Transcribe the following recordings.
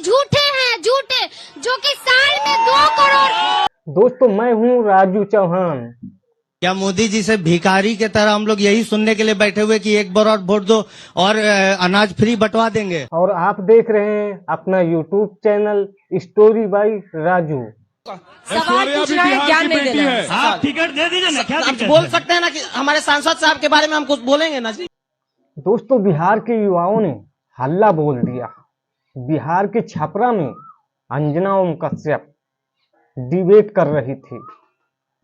झूठे हैं, झूठे, जो कि साल में 2 करोड़। दोस्तों मैं हूँ राजू चौहान। क्या मोदी जी से भिखारी के तरह हम लोग यही सुनने के लिए बैठे हुए कि एक बार और वोट दो और अनाज फ्री बंटवा देंगे? और आप देख रहे हैं अपना YouTube channel story by Raju. सवाल पूछना है, ज्ञान नहीं देना है। आप टिकट दे दीजिए ना, क्या आप बोल सकते हैं ना कि हमारे सांसद साहब के बारे में हम कुछ बोलेंगे ना जी। दोस्तों बिहार के युवाओं ने हल्ला बोल दिया। बिहार के छपरा में अंजना ओम कश्यप डिबेट कर रही थी।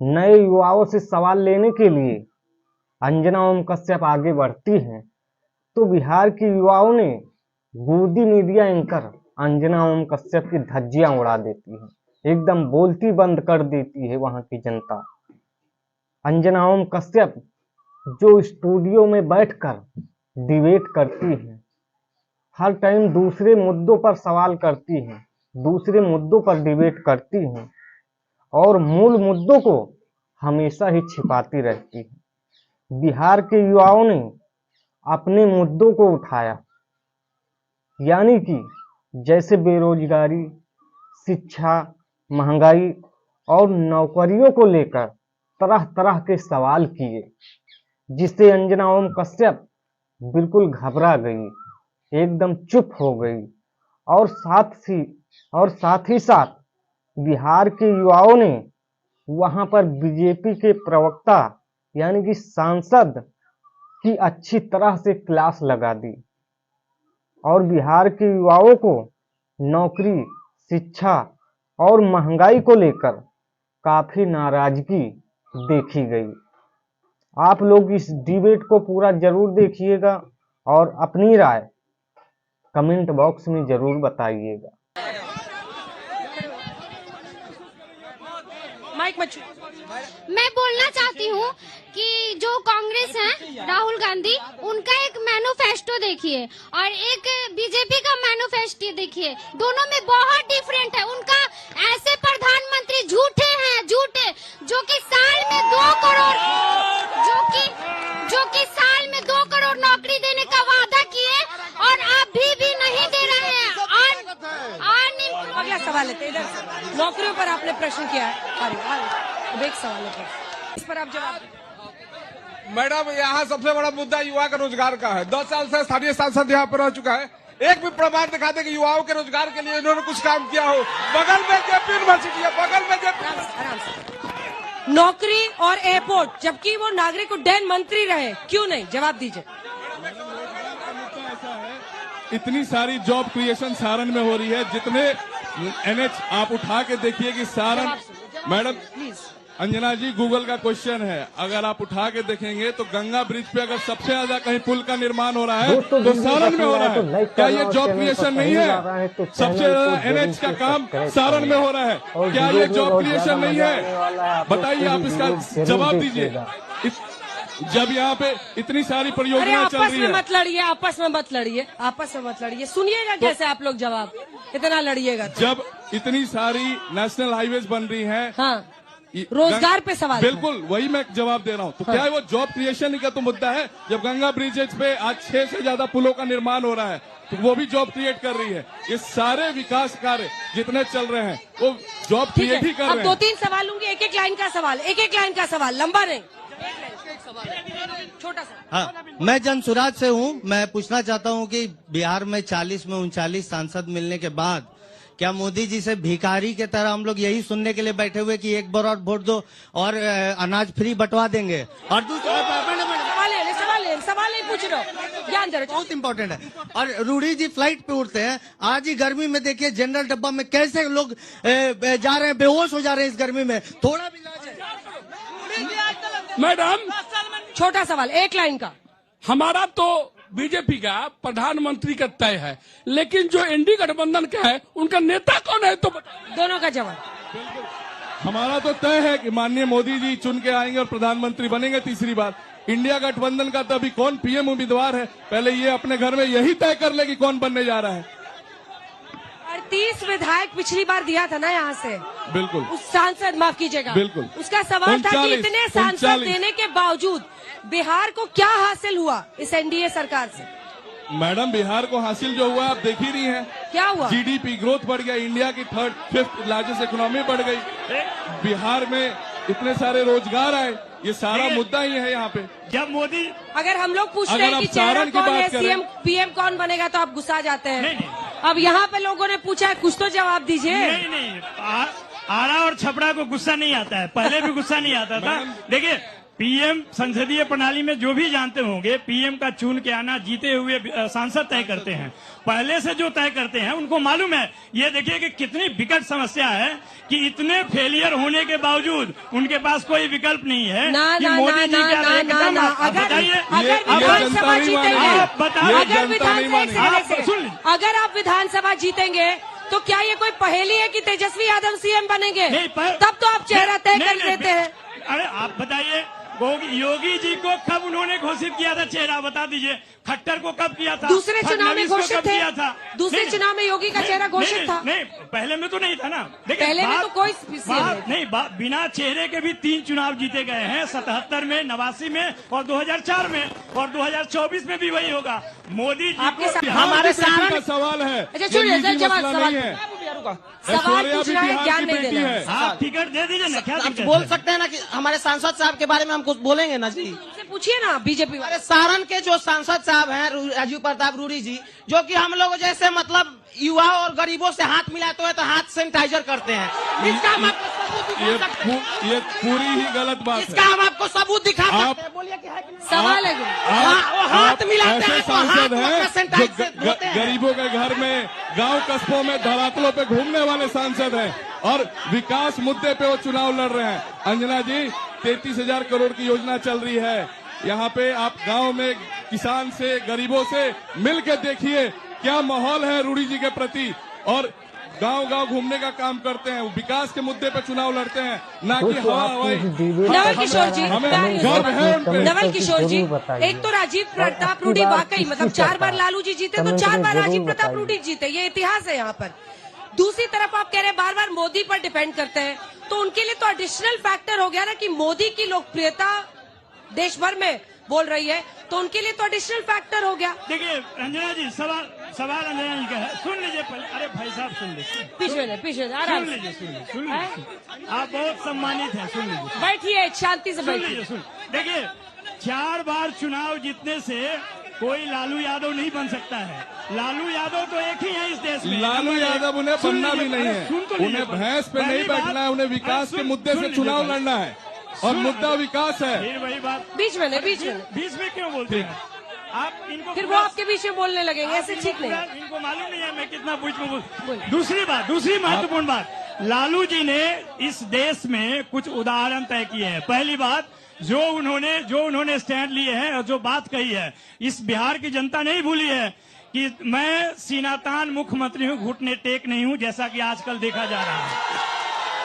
नए युवाओं से सवाल लेने के लिए अंजना ओम कश्यप आगे बढ़ती हैं तो बिहार के युवाओं ने गोदी मीडिया एंकर अंजना ओम कश्यप की धज्जियां उड़ा देती हैं, एकदम बोलती बंद कर देती है वहां की जनता। अंजना ओम कश्यप जो स्टूडियो में बैठकर डिबेट करती हैं, हर टाइम दूसरे मुद्दों पर सवाल करती हैं, दूसरे मुद्दों पर डिबेट करती हैं और मूल मुद्दों को हमेशा ही छिपाती रहती है। बिहार के युवाओं ने अपने मुद्दों को उठाया, यानी कि जैसे बेरोजगारी, शिक्षा, महंगाई और नौकरियों को लेकर तरह तरह के सवाल किए, जिससे अंजना ओम कश्यप बिल्कुल घबरा गई, एकदम चुप हो गई। और साथ ही साथ बिहार के युवाओं ने वहां पर बीजेपी के प्रवक्ता यानी कि सांसद की अच्छी तरह से क्लास लगा दी और बिहार के युवाओं को नौकरी, शिक्षा और महंगाई को लेकर काफी नाराजगी देखी गई। आप लोग इस डिबेट को पूरा जरूर देखिएगा और अपनी राय कमेंट बॉक्स में जरूर बताइएगा। मैं बोलना चाहती हूँ कि जो कांग्रेस है राहुल गांधी, उनका एक मैनिफेस्टो देखिए और एक बीजेपी का मैनिफेस्टो देखिए, दोनों में बहुत डिफरेंट है। उनका ऐसे प्रधानमंत्री झूठे हैं, झूठे, जो कि साल में 2 करोड़ साल में 2 करोड़ नौकरी देने का वादा किए और अभी भी नहीं दे रहे हैं। अगला सवाल है, इधर नौकरियों पर आपने प्रश्न किया है, अब एक सवाल है, इस पर आप जवाब। मैडम, यहाँ सबसे बड़ा मुद्दा युवा का रोजगार का है। 10 साल से स्थानीय सांसद यहाँ पर रह चुका है, एक भी प्रमाण दिखा दे कि युवाओं के रोजगार के लिए इन्होंने कुछ काम किया हो। बगल में जेपी यूनिवर्सिटी है, बगल में जेपी। आराम से। नौकरी और एयरपोर्ट, जबकि वो नागरिक उड्डयन मंत्री रहे, क्यों नहीं? जवाब दीजिए। इतनी सारी जॉब क्रिएशन सारण में हो रही है, जितने एनएच आप उठा के देखिए कि Saran, madam please Anjana ji, Google का क्वेश्चन है, अगर आप उठा के देखेंगे तो गंगा ब्रिज पे अगर सबसे ज्यादा कहीं पुल का निर्माण हो रहा है तो सारण में हो रहा है। क्या ये जॉब क्रिएशन नहीं है? सबसे ज्यादा एनएच का काम सारण में हो रहा है, क्या ये जॉब क्रिएशन नहीं है? बताइए, आप इसका जवाब दीजिए। जब यहाँ पे इतनी सारी परियोजनाएं चल रही है। मत लड़िए, आपस में मत लड़िए, आपस में मत लड़िए, सुनिएगा कैसे आप लोग जवाब, इतना लड़िएगा। जब इतनी सारी नेशनल हाईवेज बन रही हैं, हाँ, रोजगार पे सवाल, बिल्कुल वही मैं जवाब दे रहा हूँ। तो क्या वो जॉब क्रिएशन का तो मुद्दा है? जब गंगा ब्रिजेज पे आज 6 से ज्यादा पुलों का निर्माण हो रहा है तो वो भी जॉब क्रिएट कर रही है। ये सारे विकास कार्य जितने चल रहे हैं वो जॉब क्रिएट ही कर रहे हैं। अब 2-3 सवाल लूंगी, एक लाइन का सवाल, लंबा नहीं, छोटा सा। हाँ, मैं जनसुराज से हूँ। मैं पूछना चाहता हूँ कि बिहार में 40 में 39 सांसद मिलने के बाद क्या मोदी जी से भिखारी के तरह हम लोग यही सुनने के लिए बैठे हुए कि एक बार और वोट दो और अनाज फ्री बंटवा देंगे? और दूसरा सवाल नहीं पूछ रहे हो, ज्ञान दे रहे, बहुत इंपॉर्टेंट है। और रूढ़ी जी फ्लाइट पे उड़ते हैं, आज ही गर्मी में देखिए जनरल डब्बा में कैसे लोग जा रहे हैं, बेहोश हो जा रहे हैं इस गर्मी में। थोड़ा भी इलाज है मैडम। छोटा सवाल, एक लाइन का। हमारा तो बीजेपी का प्रधानमंत्री का तय है, लेकिन जो एनडी गठबंधन का है उनका नेता कौन है? तो दोनों का जवाब। हमारा तो तय है कि माननीय मोदी जी चुन के आएंगे और प्रधानमंत्री बनेंगे तीसरी बार। इंडिया गठबंधन का तो अभी कौन पीएम उम्मीदवार है, पहले ये अपने घर में यही तय कर ले कि कौन बनने जा रहा है। 38 विधायक पिछली बार दिया था ना यहाँ से, बिल्कुल। उस सांसद, माफ कीजिएगा, बिल्कुल, उसका सवाल था कि इतने सांसद देने के बावजूद बिहार को क्या हासिल हुआ इस एनडीए सरकार से? मैडम, बिहार को हासिल जो हुआ आप देख ही रही हैं। क्या हुआ? जीडीपी ग्रोथ बढ़ गया, इंडिया की 5th लार्जेस्ट इकोनॉमी बढ़ गई, बिहार में इतने सारे रोजगार आए, ये सारा मुद्दा ही है यहाँ पे। जब मोदी, अगर हम लोग पूछते अगर हैं आप कि चेहरा सारण की कौन बात है, करें- सीएम पीएम कौन बनेगा, तो आप गुस्सा जाते हैं। नहीं, अब यहाँ पे लोगों ने पूछा है, कुछ तो जवाब दीजिए। नहीं नहीं, आरा और छपरा को गुस्सा नहीं आता है, पहले भी गुस्सा नहीं आता था। देखिए, पीएम संसदीय प्रणाली में जो भी जानते होंगे, पीएम का चुन के आना जीते हुए सांसद तय करते हैं। पहले से जो तय करते हैं उनको मालूम है। ये देखिए कि कितनी विकट समस्या है कि इतने फेलियर होने के बावजूद उनके पास कोई विकल्प नहीं है ना कि ना मोदी ना जी क्या ना एकदम ना, आप बताइए। अगर ये विधानसभा जनता नहीं जीतेंगे, मानेगी। आप बताइए। ये अगर जनता नहीं विधानसभा मानेगी। सुन लीजिए। अगर आप विधानसभा जीतेंगे तो क्या ये कोई पहेली है कि तेजस्वी यादव सीएम बनेंगे? नहीं, तब तो आप चेहरा तय नहीं, कर नहीं, देते हैं। अरे आप बताइए, योगी जी को कब उन्होंने घोषित किया था चेहरा, बता दीजिए। खट्टर को कब किया था? दूसरे चुनाव में फडणवीस को घोषित कब थे। किया था? दूसरे नहीं, चुनाव में योगी का चेहरा घोषित नहीं, था। नहीं, पहले में तो नहीं था ना। देखिए, पहले में तो कोई सीएम नहीं, बिना चेहरे के भी 3 चुनाव जीते गए हैं, 77 में, 89 में और 2004 में, और 2024 में भी वही होगा। मोदी जी आपके को साथ- हमारे हमारे सारण का सवाल है, अच्छा, ये सुनिए, निजी जवाब- मसला सवाल- नहीं है। सवाल ऐश्वर्या पूछना भी है, बिहार ज्ञान की नहीं बेटी देना है। है। आप टिकट दे दीजिए ना, क्या आप दिक्कत बोल है? सकते हैं ना कि हमारे सांसद साहब के बारे में हम कुछ बोलेंगे ना जी। उनसे पूछिए ना, बीजेपी वाले। हमारे सारण के जो सांसद साहब हैं राजीव प्रताप रूडी जी, जो कि हम लोग जैसे मतलब युवा और गरीबों से हाथ मिलाते हुए तो हाथ सैनिटाइजर करते हैं। इसका हम आपको सबूत दिखा सकते हैं। ये पूरी ही गलत बात इसका है। हम आपको सबूत दिखा आप- सकते हैं। बोलिए कि है कि नहीं? सवाल है वो हाथ मिलाते ऐसे हैं तो सांसद हाथ हैं अपना जो सैनिटाइज से धोते हैं। गरीबों के घर में, गांव कस्बों में धरातलों पे घूमने वाले सांसद हैं और विकास मुद्दे पे वो चुनाव लड़ रहे हैं। अंजना जी, 33,000 करोड़ की योजना चल रही है यहाँ पे। आप गांव में किसान से, गरीबों से मिल के देखिए क्या माहौल है रूडी जी के प्रति, और गांव गांव घूमने का काम करते हैं, विकास के मुद्दे पर चुनाव लड़ते हैं, ना कि दोस्तों, हवा आपकी हवाई। इस डिबेट नवल का किशोर जी, हमें मैं- गर्व है उन पे। नवल किशोर जी, जरूर बताइए। एक तो राजीव और प्रताप आपकी रूडी बात वाकई मतलब किसकी 4 बार सरकार? लालू जी जीते तो कमेंट 4 में बार जरूर राजीव प्रताप बताइए। रूडी जीते, ये इतिहास है यहाँ पर। दूसरी तरफ आप कह रहे हैं बार बार मोदी पर डिपेंड करते हैं, तो उनके लिए तो एडिशनल फैक्टर हो गया ना कि मोदी की लोकप्रियता देश भर में बोल रही है, तो उनके लिए तो एडिशनल फैक्टर हो गया। देखिए अंजना जी, सवाल अंजना जी का है, सुन लीजिए पहले। अरे भाई साहब सुन लीजिए, पीछे आराम से सुन लीजिए। आप बहुत सम्मानित हैं, सुन लीजिए, बैठिए, शांति से सुन बैठिए। लीजिए, सुन। देखिए, 4 बार चुनाव जीतने से कोई लालू यादव नहीं बन सकता है। लालू यादव तो एक ही है इस देश में। लालू यादव उन्हें सुन बनना भी लीजिए, नहीं अरे है, सुन तो लीजिए उन्हें पहले। भैंस पे पहली नहीं बात- बैठना है, उन्हें विकास अरे के सुन- मुद्दे सुन से लीजिए चुनाव पहले। लड़ना है, और मुद्दा विकास है। फिर वही बात, बीच में नहीं, बीच में नहीं। बीच में क्यों बोलते हैं आप? इनको फिर वो पूरा- आपके बीच में बोलने लगेंगे, ऐसे ठीक नहीं। इनको मालूम नहीं है मैं कितना बीच में बोल। दूसरी महत्वपूर्ण बात, लालू जी ने इस देश में कुछ उदाहरण तय किए हैं। पहली बात, जो उन्होंने स्टैंड लिए हैं और जो बात कही है, इस बिहार की जनता नहीं भूली है कि मैं सीनातान मुख्यमंत्री हूं, घुटने टेक नहीं हूं, जैसा कि आजकल देखा जा रहा है।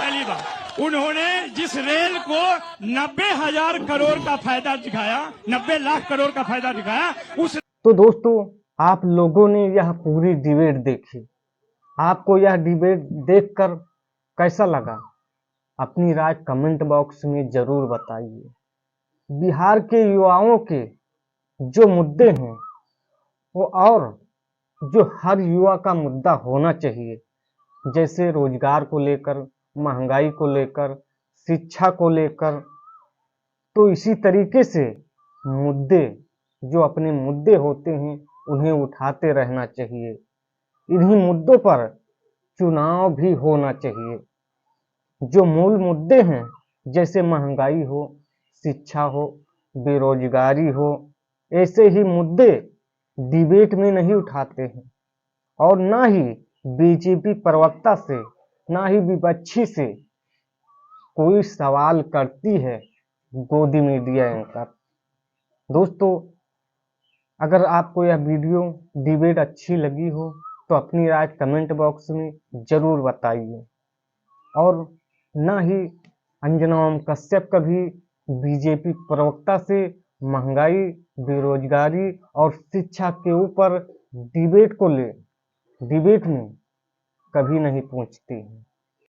पहली बात, उन्होंने जिस रेल को 90,000 करोड़ का फायदा दिखाया, 90 लाख करोड़ का फायदा दिखाया, उस तो दोस्तों, आप लोगों ने यह पूरी डिबेट देखी। आपको यह डिबेट देखकर कैसा लगा? अपनी राय कमेंट बॉक्स में जरूर बताइए। बिहार के युवाओं के जो मुद्दे हैं वो, और जो हर युवा का मुद्दा होना चाहिए, जैसे रोजगार को लेकर, महंगाई को लेकर, शिक्षा को लेकर, तो इसी तरीके से मुद्दे, जो अपने मुद्दे होते हैं, उन्हें उठाते रहना चाहिए। इन्हीं मुद्दों पर चुनाव भी होना चाहिए। जो मूल मुद्दे हैं, जैसे महंगाई हो, शिक्षा हो, बेरोजगारी हो, ऐसे ही मुद्दे डिबेट में नहीं उठाते हैं, और ना ही बीजेपी प्रवक्ता से, ना ही विपक्षी से कोई सवाल करती है गोदी मीडिया एंकर। दोस्तों, अगर आपको यह वीडियो डिबेट अच्छी लगी हो तो अपनी राय कमेंट बॉक्स में जरूर बताइए, और ना ही अंजना ओम कश्यप कभी बीजेपी प्रवक्ता से महंगाई, बेरोजगारी और शिक्षा के ऊपर डिबेट में कभी नहीं पूछती है।